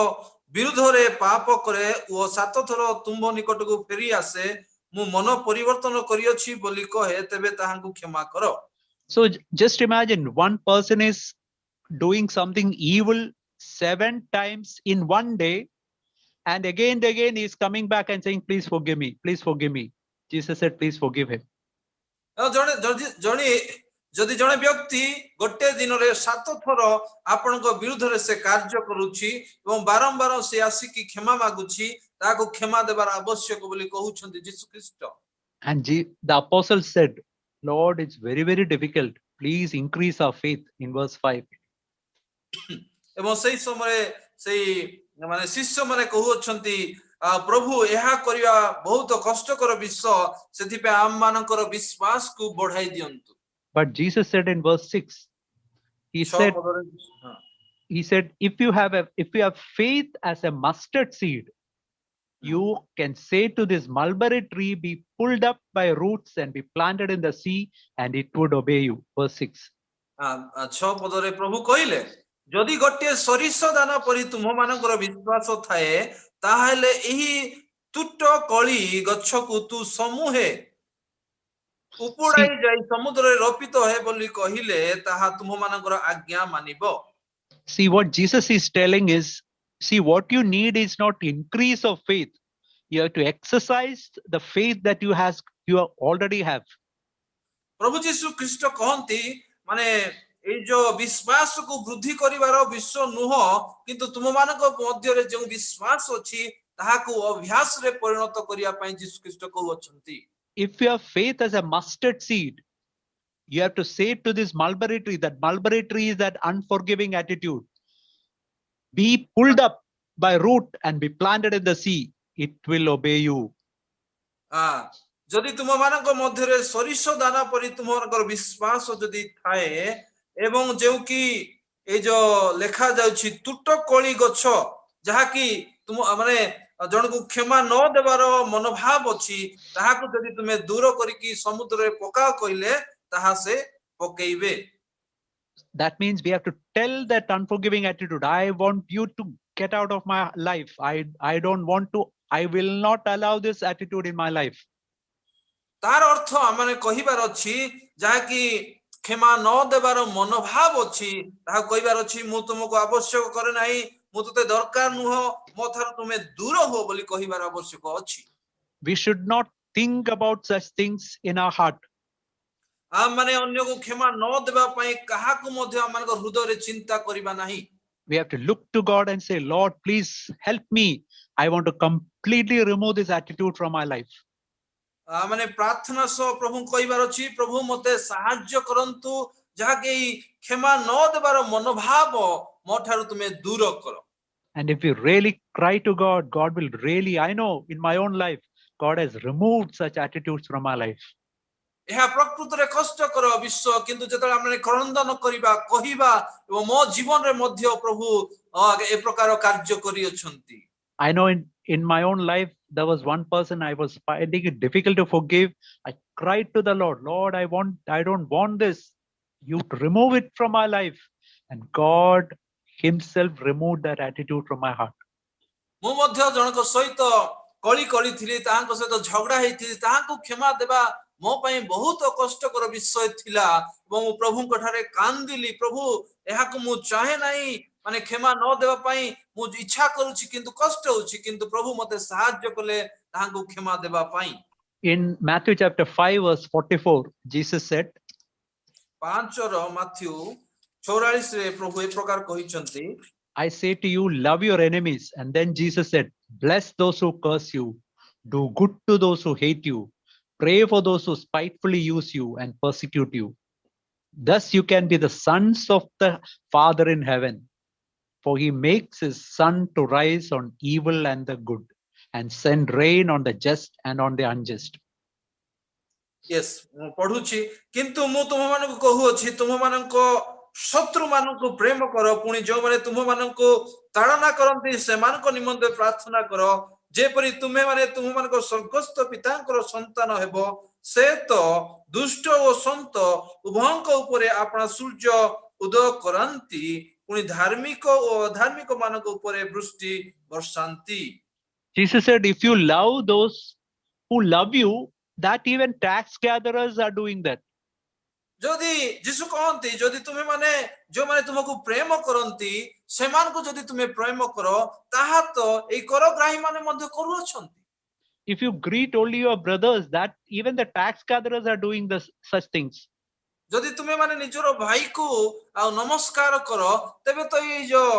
ବିରୁଦ୍ଧରେ ପାପ କରେ ଓ 7 ଥର ତୁମ୍ଭ ନିକଟକୁ ଫେରି ଆସେ ମୁଁ ମନ ପରିବର୍ତ୍ତନ କରିଅଛି ବୋଲି କହେ ତେବେ ତାହାଙ୍କୁ କ୍ଷମା କର। So just imagine one person is doing something evil 7 times in one day, and again he is coming back and saying, please forgive me, please forgive me. Jesus said, please forgive him. ଯଦି ଜଣେ ବ୍ୟକ୍ତି ଗୋଟେ ଦିନରେ 7 ଥର ଆପଣଙ୍କ ବିରୁଦ୍ଧରେ ସେ କାର୍ଯ୍ୟ କରୁଛି ଏବଂ ବାରମ୍ବାର ସେ ଆସିକି କ୍ଷମା ମାଗୁଛି ତାକୁ କ୍ଷମା ଦେବାର ଆବଶ୍ୟକ ବୋଲି କହୁଛନ୍ତି ଯୀଶୁ ଖ୍ରୀଷ୍ଟ। And the apostle said, Lord, it's very, very difficult. Please increase our faith, in verse 5. ଏବଂ ସେଇ ସମୟରେ ସେଇ ମାନେ ଶିଷ୍ୟମାନେ କହୁଅଛନ୍ତି ପ୍ରଭୁ ଏହା କରିବା ବହୁତ କଷ୍ଟକର ବିଷୟ ସେଥିପାଇଁ ଆମମାନଙ୍କର ବିଶ୍ୱାସକୁ ବଢାଇ ଦିଅନ୍ତୁ। But Jesus said in verse 6, he said, if you have faith as a mustard seed, you can say to this mulberry tree, be pulled up by roots and be planted in the sea, and it would obey you. Verse 6. 6 ପଦରେ ପ୍ରଭୁ କହିଲେ ଯଦି ଗୋଟିଏ ସରିଷ ଦାନା ପରି ତୁମମାନଙ୍କର ବିଶ୍ୱାସ ଥାଏ ତାହେଲେ ଏହି ତୁଟ କଳି ଗଛକୁ ତୁ ସମୂହେ ଉପଡ଼ାଇ ଯାଇ ସମୁଦ୍ରରେ ରୋପିତ ହେ ବୋଲି କହିଲେ ତାହା ତୁମମାନଙ୍କର ଆଜ୍ଞା ମାନିବ। See, what Jesus is telling is, see, what you need is not increase of faith. You have to exercise the faith that you already have. ପ୍ରଭୁ ଯୀଶୁ ଖ୍ରୀଷ୍ଟ କହନ୍ତି ମାନେ ଏଇ ଯୋଉ ବିଶ୍ୱାସକୁ ବୃଦ୍ଧି କରିବାର ବିଷୟ ନୁହଁ କିନ୍ତୁ ତୁମମାନଙ୍କ ମଧ୍ୟରେ ଯେଉଁ ବିଶ୍ୱାସ ଅଛି ତାହାକୁ ଅଭ୍ୟାସରେ ପରିଣତ କରିବା ପାଇଁ ଯୀଶୁ ଖ୍ରୀଷ୍ଟ କହୁଅଛନ୍ତି। If you have faith as a mustard seed, you have to say to this mulberry tree, that mulberry tree is that unforgiving attitude. Be pulled up by root and be planted in the sea. It will obey you. ଯଦି ତୁମମାନଙ୍କ ମଧ୍ୟରେ ସୋରିଷ ଦାନା ପରି ତୁମମାନଙ୍କର ବିଶ୍ୱାସ ଯଦି ଥାଏ ଏବଂ ଯେଉଁ କି ଏଇ ଯୋଉ ଲେଖା ଯାଉଛି ତୁଟ କୋଳି ଗଛ ଯାହାକି ତୁମ ମାନେ ଜଣକୁ କ୍ଷମା ନ ଦେବାର ମନୋଭାବ ଅଛି ତାହାକୁ ଯଦି ତୁମେ ଦୂର କରିକି ସମୁଦ୍ରରେ ପକାଅ କହିଲେ ତାହା ସେ ପକେଇବେ। That means we have to tell that unforgiving attitude, I want you to get out of my life. I don't want to, I will not allow this attitude in my life. ତାର ଅର୍ଥ ଆମେ କହିବାର ଅଛି ଯାହାକି କ୍ଷମା ନ ଦେବାର ମନୋଭାବ ଅଛି ତାହା କହିବାର ଅଛି ମୁଁ ତୁମକୁ ଆବଶ୍ୟକ କରେ ନାହିଁ, ମୁଁ ତତେ ଦରକାର ନୁହଁ, ମୋ ଠାରୁ ତୁମେ ଦୂର ହୁଅ ବୋଲି କହିବାର ଆବଶ୍ୟକ ଅଛି। We should not think about such things in our heart. ଆମମାନେ ଅନ୍ୟକୁ କ୍ଷମା ନ ଦେବା ପାଇଁ କାହାକୁ ମଧ୍ୟ ଆମମାନଙ୍କ ହୃଦୟରେ ଚିନ୍ତା କରିବା ନାହିଁ। We have to look to God and say, Lord, please help me. I want to completely remove this attitude from my life. ମାନେ ପ୍ରାର୍ଥନା ସହ ପ୍ରଭୁଙ୍କୁ କହିବାର ଅଛି, ପ୍ରଭୁ ମୋତେ ସାହାଯ୍ୟ କରନ୍ତୁ ଯାହାକି କ୍ଷମା ନ ଦେବାର ମନୋଭାବ ମୋ ଠାରୁ ତୁମେ ଦୂର କର। And if we really cry to God, God will really, I know in my own life, God has removed such attitudes from our life. ଏହା ପ୍ରକୃତରେ କଷ୍ଟକର ବିଷୟ, କିନ୍ତୁ ଯେତେବେଳେ ଆମେ କ୍ରନ୍ଦନ କରିବା କହିବା ଏବଂ ମୋ ଜୀବନରେ ମଧ୍ୟ ପ୍ରଭୁ ଏ ପ୍ରକାର କାର୍ଯ୍ୟ କରିଅଛନ୍ତି। I know in my own life, there was one person I was finding it difficult to forgive. I cried to the Lord, Lord, I don't want this. You remove it from my life. And God himself removed that attitude from my heart. ମୁଁ ମଧ୍ୟ ଜଣଙ୍କ ସହିତ କଳି କରିଥିଲି, ତାହାଙ୍କ ସହିତ ଝଗଡ଼ା ହେଇଥିଲି, ତାହାଙ୍କୁ କ୍ଷମା ଦେବା ମୋ ପାଇଁ ବହୁତ କଷ୍ଟକର ବିଷୟ ଥିଲା ଏବଂ ମୁଁ ପ୍ରଭୁଙ୍କ ଠାରେ କାନ୍ଦିଲି, ପ୍ରଭୁ ଏହାକୁ ମୁଁ ଚାହେଁ ନାହିଁ, ମାନେ କ୍ଷମା ନ ଦେବା ପାଇଁ ମୁଁ ଇଚ୍ଛା କରୁଛି କିନ୍ତୁ କଷ୍ଟ ହେଉଛି, କିନ୍ତୁ ପ୍ରଭୁ ମୋତେ ସାହାଯ୍ୟ କଲେ ତାହାଙ୍କୁ କ୍ଷମା ଦେବା ପାଇଁ। In Matthew chapter 5 verse 44, Jesus said, 5 Matthew 44 ରେ ପ୍ରଭୁ ଏ ପ୍ରକାର କହିଛନ୍ତି, I say to you, love your enemies. And then Jesus said, bless those who curse you, do good to those who hate you, pray for those who spitefully use you and persecute you. Thus you can be the sons of the Father in heaven. For he makes his sun to rise on evil and the good, and send rain on the just and on the unjust. Yes, ମୁଁ ପଢୁଛି, କିନ୍ତୁ ମୁଁ ତୁମମାନଙ୍କୁ କହୁଅଛି ତୁମମାନଙ୍କ ଶତ୍ରୁମାନଙ୍କୁ ପ୍ରେମ କର, ପୁଣି ଯେଉଁମାନେ ତୁମମାନଙ୍କୁ ତାଡ଼ନା କରନ୍ତି ସେମାନଙ୍କ ନିମନ୍ତେ ପ୍ରାର୍ଥନା କର, ଯେପରି ତୁମେମାନେ ତୁମମାନଙ୍କ ସ୍ୱର୍ଗସ୍ଥ ପିତାଙ୍କର ସନ୍ତାନ ହେବ। ସେ ତ ଦୁଷ୍ଟ ଓ ସନ୍ତ ଉଭୟଙ୍କ ଉପରେ ଆପଣା ସୂର୍ଯ୍ୟ ଉଦୟ କରାନ୍ତି, ପୁଣି ଧାର୍ମିକ ଓ ଅଧାର୍ମିକ ମାନଙ୍କ ଉପରେ ବୃଷ୍ଟି ବର୍ଷାନ୍ତି। Jesus said, if you love those who love you, that even tax gatherers are doing that. ଯଦି ଯୀଶୁ କହନ୍ତି ଯଦି ତୁମେ ମାନେ ଯେଉଁମାନେ ତୁମକୁ ପ୍ରେମ କରନ୍ତି ସେମାନଙ୍କୁ ଯଦି ତୁମେ ପ୍ରେମ କର ତାହା ତ ଏଇ କରଗ୍ରାହୀ ମାନେ ମଧ୍ୟ କରୁଅଛନ୍ତି। If you greet only your brothers, that even the tax gatherers are doing such things. ଯଦି ତୁମେ ମାନେ ନିଜର ଭାଇକୁ ଆଉ ନମସ୍କାର କର ତେବେ ତ ଏଇ ଯୋଉ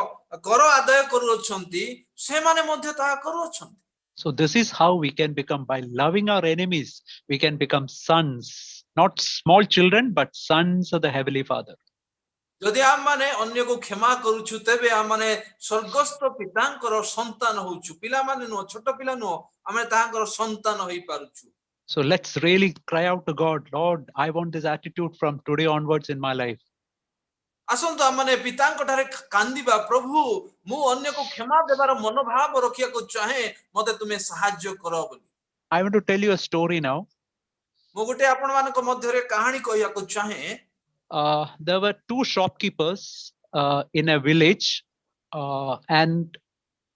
କର ଆଦାୟ କରୁଅଛନ୍ତି ସେମାନେ ମଧ୍ୟ ତାହା କରୁଅଛନ୍ତି। So this is how we can become, by loving our enemies, we can become sons, not small children, but sons of the Heavenly Father. ଯଦି ଆମମାନେ ଅନ୍ୟକୁ କ୍ଷମା କରୁଛୁ ତେବେ ଆମମାନେ ସ୍ୱର୍ଗସ୍ଥ ପିତାଙ୍କର ସନ୍ତାନ ହଉଛୁ, ପିଲାମାନେ ନୁହଁ, ଛୋଟ ପିଲା ନୁହଁ, ଆମେ ତାଙ୍କର ସନ୍ତାନ ହେଇପାରୁଛୁ। So let's really cry out to God, Lord, I want this attitude from today onwards in my life. ଆସନ୍ତୁ ଆମମାନେ ପିତାଙ୍କ ଠାରେ କାନ୍ଦିବା, ପ୍ରଭୁ ମୁଁ ଅନ୍ୟକୁ କ୍ଷମା ଦେବାର ମନୋଭାବ ରଖିବାକୁ ଚାହେଁ, ମୋତେ ତୁମେ ସାହାଯ୍ୟ କର ବୋଲି। I want to tell you a story now. ମୁଁ ଗୋଟେ ଆପଣମାନଙ୍କ ମଧ୍ୟରେ କାହାଣୀ କହିବାକୁ ଚାହେଁ। There were two shopkeepers in a village, and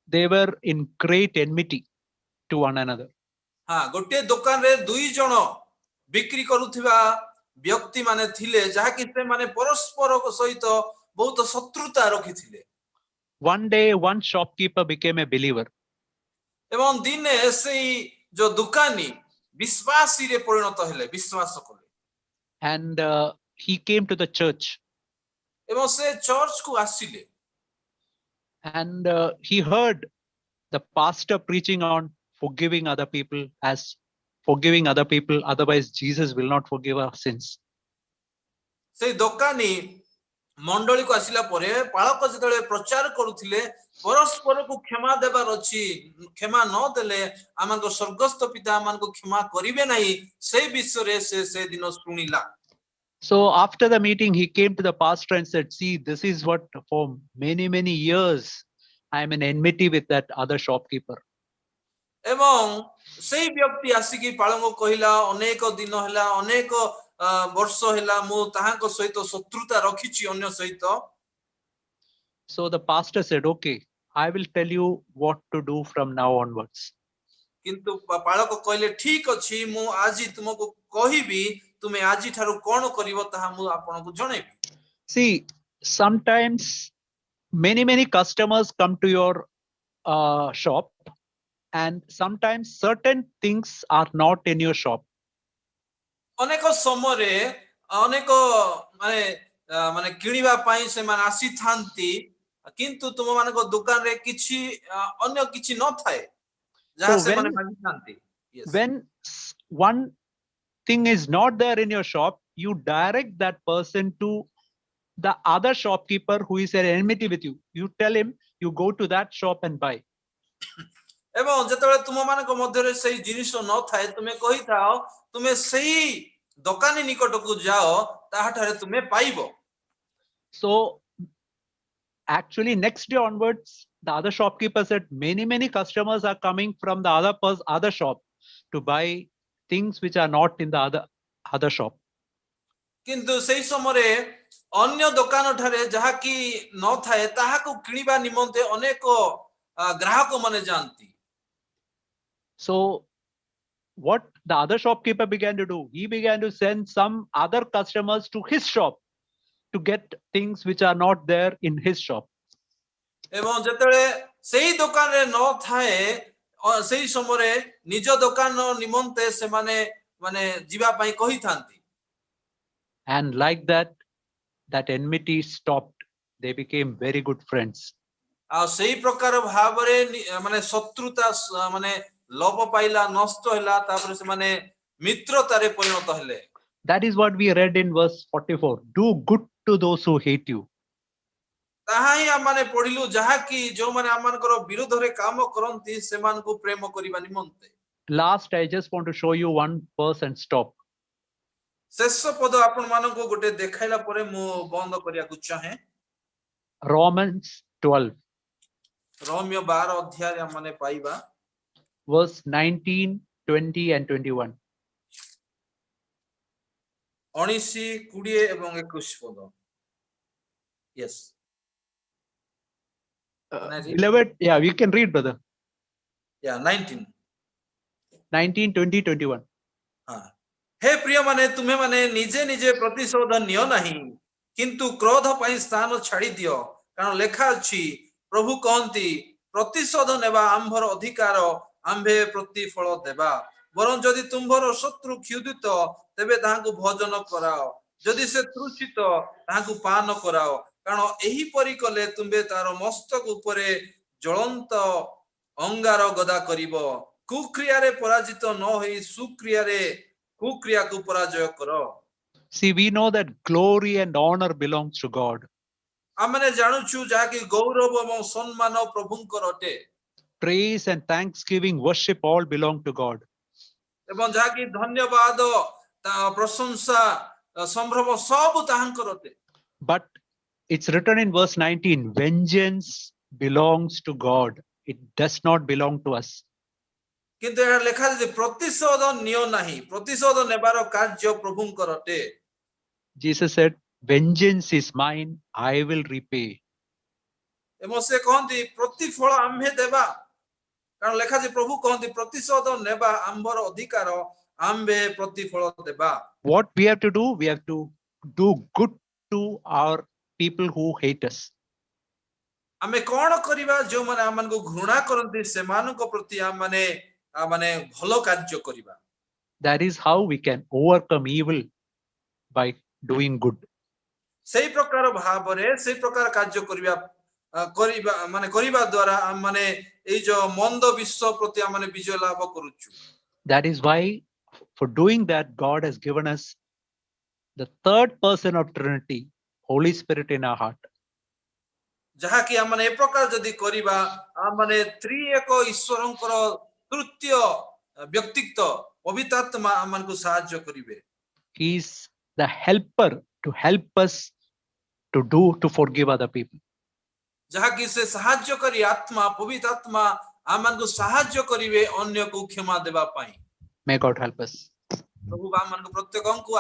they were in great enmity to one another. ହଁ, ଗୋଟେ ଦୋକାନରେ ଦୁଇ ଜଣ ବିକ୍ରି କରୁଥିବା ବ୍ୟକ୍ତି ମାନେ ଥିଲେ ଯାହାକି ସେମାନେ ପରସ୍ପର ସହିତ ବହୁତ ଶତ୍ରୁତା ରଖିଥିଲେ। One day, one shopkeeper became a believer. ଏବଂ ଦିନେ ସେଇ ଯୋଉ ଦୋକାନୀ ବିଶ୍ୱାସୀରେ ପରିଣତ ହେଲେ, ବିଶ୍ୱାସ କଲେ। And he came to the church. ଏବଂ ସେ ଚର୍ଚ୍ଚକୁ ଆସିଲେ। And he heard the pastor preaching on forgiving other people, as forgiving other people, otherwise Jesus will not forgive our sins. ସେଇ ଦୋକାନୀ ମଣ୍ଡଳୀକୁ ଆସିଲା ପରେ ପାଳକ ଯେତେବେଳେ ପ୍ରଚାର କରୁଥିଲେ परस्परକୁ क्षमा देबार अछि क्षमा न देले आमानको स्वर्गस्थ पिता आमानको क्षमा करिवे नाही सेही विषୟରେ से दिन शुणिला So after the meeting, he came to the pastor and said, "See, this is what for many years I am in enmity with that other shopkeeper." ଏବଂ ସେଇ ବ୍ୟକ୍ତି ଆସିକି ପାଳଙ୍କୁ କହିଲା ଅନେକ ଦିନ ହେଲା ଅନେକ ବର୍ଷ ହେଲା ମୁଁ ତାହାଙ୍କ ସହିତ ଶତ୍ରୁତା ରଖିଛି ଅନ୍ୟ ସହିତ So the pastor said, "Okay, I will tell you what to do from now onwards." କିନ୍ତୁ ପାଳକ କହିଲେ ଠିକ ଅଛି ମୁଁ ଆଜି ତୁମକୁ କହିବି ତୁମେ ଆଜି ଠାରୁ କଣ କରିବ ତାହା ମୁଁ ଆପଣଙ୍କୁ ଜଣେଇବି See, sometimes many customers come to your shop, and sometimes certain things are not in your shop. ଅନେକ ସମୟରେ ଅନେକ ମାନେ ମାନେ କିଣିବା ପାଇଁ ସେମାନେ ଆସିଥାନ୍ତି କିନ୍ତୁ ତୁମମାନଙ୍କ ଦୋକାନରେ କିଛି ଅନ୍ୟ କିଛି ନଥାଏ ଯାହା So ସେମାନେ ମାଗିଥାନ୍ତି when one thing is not there in your shop, you direct that person to the other shopkeeper who is at enmity with you. You tell him, you go to that shop and buy. ଏବଂ ଯେତେବେଳେ ତୁମମାନଙ୍କ ମଧ୍ୟରେ ସେଇ ଜିନିଷ ନଥାଏ ତୁମେ କହିଥାଅ ତୁମେ ସେଇ ଦୋକାନୀ ନିକଟକୁ ଯାଅ ତାହାଠାରେ ତୁମେ ପାଇବ So actually next day onwards, the other shopkeeper said many customers are coming from the other shop to buy things which are not in the other shop. କିନ୍ତୁ ସେଇ ସମୟରେ ଅନ୍ୟ ଦୋକାନ ଠାରେ ଯାହାକି ନଥାଏ ତାହାକୁ କିଣିବା ନିମନ୍ତେ ଅନେକ ଗ୍ରାହକ ମାନେ ଯାଆନ୍ତି So what the other shopkeeper began to do, he began to send some other customers to his shop to get things which are not there in his shop. ଏବଂ ଯେତେବେଳେ ସେଇ ଦୋକାନରେ ନଥାଏ ସେଇ ସମୟରେ ନିଜ ଦୋକାନ ନିମନ୍ତେ ସେମାନେ ମାନେ ଯିବା ପାଇଁ କହିଥାନ୍ତି And like that enmity stopped. They became very good friends. ଆଉ ସେଇ ପ୍ରକାର ଭାବରେ ମାନେ ଶତ୍ରୁତା ମାନେ ଲୋପ ପାଇଲା ନଷ୍ଟ ହେଲା ତାପରେ ସେମାନେ ମିତ୍ରତାରେ ପରିଣତ ହେଲେ That is what we read in verse 44. Do good to those who hate you. ତାହା ହିଁ ଆମମାନେ ପଢିଲୁ ଯାହାକି ଯେଉଁମାନେ ଆମମାନଙ୍କର ବିରୋଧରେ କାମ କରନ୍ତି ସେମାନଙ୍କୁ ପ୍ରେମ କରିବା ନିମନ୍ତେ Last, I just want to show you one verse and stop. ଶେଷ ପଦ ଆପଣମାନଙ୍କୁ ଗୋଟେ ଦେଖାଇଲା ପରେ ମୁଁ ବନ୍ଦ କରିବାକୁ ଚାହେଁ Romans 12, ରୋମିଓ 12 ଅଧ୍ୟାୟରେ ଆମମାନେ ପାଇବା verse 19, 20 and 21. 19, 20 ଏବଂ 21 ପଦ yes Can I read? Beloved, yeah, you can read, brother. yeah 19 19, 20, 21. हे प्रिय माने तुम्हें माने निजे निजे प्रतिशोध नियो नहीं किंतु क्रोध ପାଇଁ ସ୍ଥାନ ଛାଡ଼ି ଦିଅ କାରଣ ଲେଖା ଅଛି ପ୍ରଭୁ କହନ୍ତି ପ୍ରତିଶୋଧ ନେବା ଆମ୍ଭର ଅଧିକାର ଆମ୍ଭେ ପ୍ରତିଫଳ ଦେବା ବରଂ ଯଦି ତୁମ୍ଭର ଶତ୍ରୁ କ୍ଷୁଧିତ ତେବେ ତାହାଙ୍କୁ ଭୋଜନ କରାଅ ଯଦି ସେ ତୃଷିତ ତାହାଙ୍କୁ ପାନ କରାଅ କାରଣ ଏହିପରି କଲେ ତୁମ୍ଭେ ତାର ମସ୍ତକ ଉପରେ ଜ୍ୱଳନ୍ତ ଅଙ୍ଗାର ଗଦା କରିବ କୁକ୍ରିୟାରେ ପରାଜିତ ନ ହୋଇ ସୁକ୍ରିୟାରେ କୁକ୍ରିୟାକୁ ପରାଜୟ କର See, we know that glory and honor belongs to God. ଆମେ ଜାଣୁଛୁ ଯାହାକି ଗୌରବ ଏବଂ ସମ୍ମାନ ପ୍ରଭୁଙ୍କର ଅଟେ Praise and thanksgiving, worship all belong to God. ଏବଂ ଯାହାକି ଧନ୍ୟବାଦ ପ୍ରଶଂସା ସମ୍ଭ୍ରମ ସବୁ ତାହାଙ୍କର ଅଟେ But it's written in verse 19, vengeance belongs to God. It does not belong to us. କିନ୍ତୁ ଏହା ଲେଖା ଅଛି ପ୍ରତିଶୋଧ ନିଅ ନାହିଁ ପ୍ରତିଶୋଧ ନେବାର କାର୍ଯ୍ୟ ପ୍ରଭୁଙ୍କର ଅଟେ Jesus said, vengeance is mine, I will repay. ଏବଂ ସେ କହନ୍ତି ପ୍ରତିଫଳ ଆମ୍ଭେ ଦେବା କାରଣ ଲେଖା ଅଛି ପ୍ରଭୁ କହନ୍ତି ପ୍ରତିଶୋଧ ନେବା ଆମ୍ଭର ଅଧିକାର ଆମ୍ଭେ ପ୍ରତିଫଳ ଦେବା What we have to do? We have to do good to our people who hate us. ଆମେ କଣ କରିବା ଯେଉଁମାନେ ଆମମାନଙ୍କୁ ଘୃଣା କରନ୍ତି ସେମାନଙ୍କ ପ୍ରତି ଆମେ ଭଲ କାର୍ଯ୍ୟ କରିବା That is how we can overcome evil, by doing good. ସେଇ ପ୍ରକାର ଭାବରେ ସେଇ ପ୍ରକାର କାର୍ଯ୍ୟ କରିବା କରିବା ଦ୍ୱାରା ଆମେ ଏଇ ଯୋଉ ମନ୍ଦ ବିଶ୍ୱ ପ୍ରତି ଆମେ ବିଜୟ ଲାଭ କରୁଛୁ That is why, for doing that, God has given us the third person of Trinity, Holy Spirit in our heart. ଯାହାକି ଆମମାନେ ଏ ପ୍ରକାର ଯଦି କରିବା ଆମମାନେ ତ୍ରିଏକ ଈଶ୍ୱରଙ୍କର ତୃତୀୟ ବ୍ୟକ୍ତିତ୍ୱ ପବିତ୍ର ଆତ୍ମା ଆମମାନଙ୍କୁ ସାହାଯ୍ୟ କରିବେ। He is the helper to help us to forgive other people. ଯାହାକି ସେ ସାହାଯ୍ୟକାରୀ ଆତ୍ମା ପବିତ୍ର ଆତ୍ମା ଆମମାନଙ୍କୁ ସାହାଯ୍ୟ କରିବେ ଅନ୍ୟକୁ କ୍ଷମା ଦେବା ପାଇଁ। May God help us. ପ୍ରଭୁ ଆମମାନଙ୍କୁ ପ୍ରତ୍ୟେକଙ୍କୁ